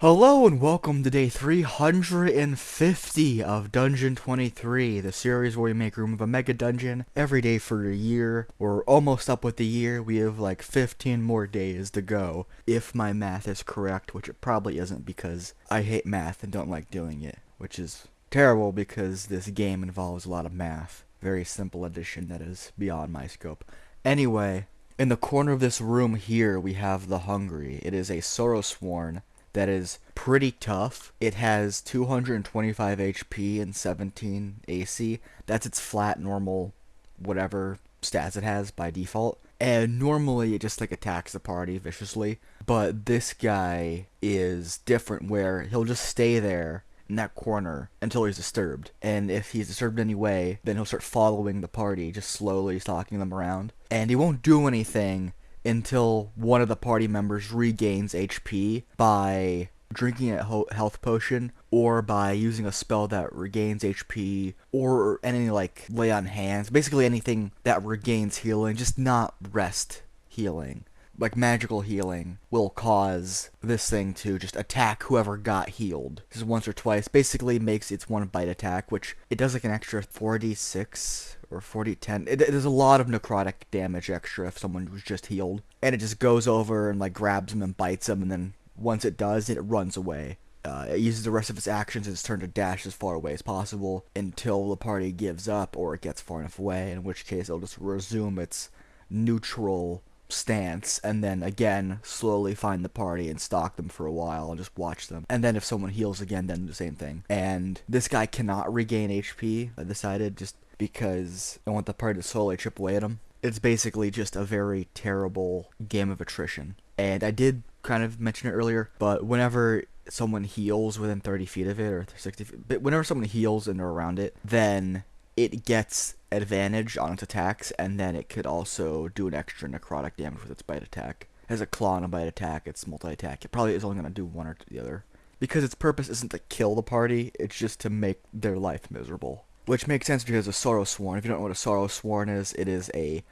Hello and welcome to day 350 of Dungeon23, the series where we make room of a mega dungeon every day for a year. We're almost up with the year. We have like 15 more days to go, if my math is correct, which it probably isn't because I hate math and don't like doing it, which is terrible because this game involves a lot of math. Very simple addition that is beyond my scope. Anyway, in the corner of this room here, we have the Hungry. It is a Sorrowsworn that is pretty tough. It has 225 HP and 17 AC. That's its flat, normal, whatever stats it has by default. And normally it just like attacks the party viciously. But this guy is different where he'll just stay there in that corner until he's disturbed. And if he's disturbed anyway, then he'll start following the party, just slowly stalking them around. And he won't do anything until one of the party members regains HP by drinking a health potion or by using a spell that regains HP or any like lay on hands. Basically anything that regains healing, just not rest healing. Like magical healing will cause this thing to just attack whoever got healed. Just once or twice. Basically makes its one bite attack, which it does like an extra 4d6 or 40-10. There's a lot of necrotic damage extra if someone was just healed. And it just goes over and like grabs them and bites them, and then once it does, it runs away. It uses the rest of its actions in its turn to dash as far away as possible until the party gives up or it gets far enough away, in which case it'll just resume its neutral stance and then again slowly find the party and stalk them for a while and just watch them. And then if someone heals again, then the same thing. And this guy cannot regain HP, I decided, just because I want the party to slowly chip away at him. It's basically just a very terrible game of attrition. And I did kind of mention it earlier, but whenever someone heals within 30 feet of it, or 60 feet, but whenever someone heals and they're around it, then it gets advantage on its attacks, and then it could also do an extra necrotic damage with its bite attack. It has a claw and a bite attack, it's multi-attack. It probably is only going to do one or the other. Because its purpose isn't to kill the party, it's just to make their life miserable. Which makes sense because a Sorrowsworn, if you don't know what a Sorrowsworn is, it is a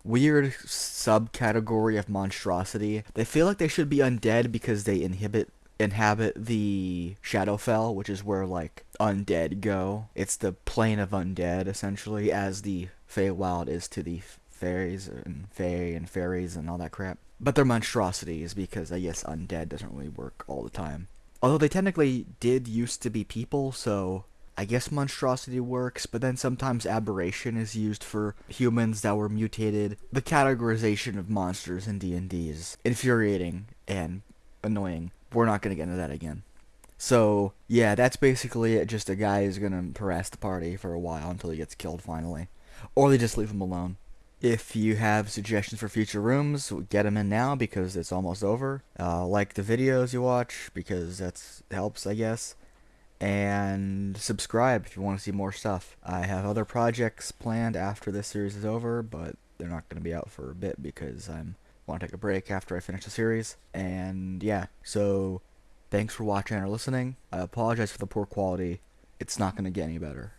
weird subcategory of monstrosity. They feel like they should be undead because they inhabit the Shadowfell, which is where like undead go. It's the plane of undead essentially, as the Feywild is to the fairies and fae and fairies and all that crap. But they're monstrosities because I guess undead doesn't really work all the time. Although they technically did used to be people, so I guess monstrosity works, but then sometimes aberration is used for humans that were mutated. The categorization of monsters in D&D is infuriating and annoying. We're not going to get into that again. So, yeah, that's basically it. Just a guy who's going to harass the party for a while until he gets killed finally. Or they just leave him alone. If you have suggestions for future rooms, get them in now because it's almost over. Like the videos you watch because that helps, I guess. And subscribe if you want to see more stuff. I have other projects planned after this series is over, but they're not going to be out for a bit because I want to take a break after I finish the series. And yeah, so thanks for watching or listening. I apologize for the poor quality. It's not going to get any better.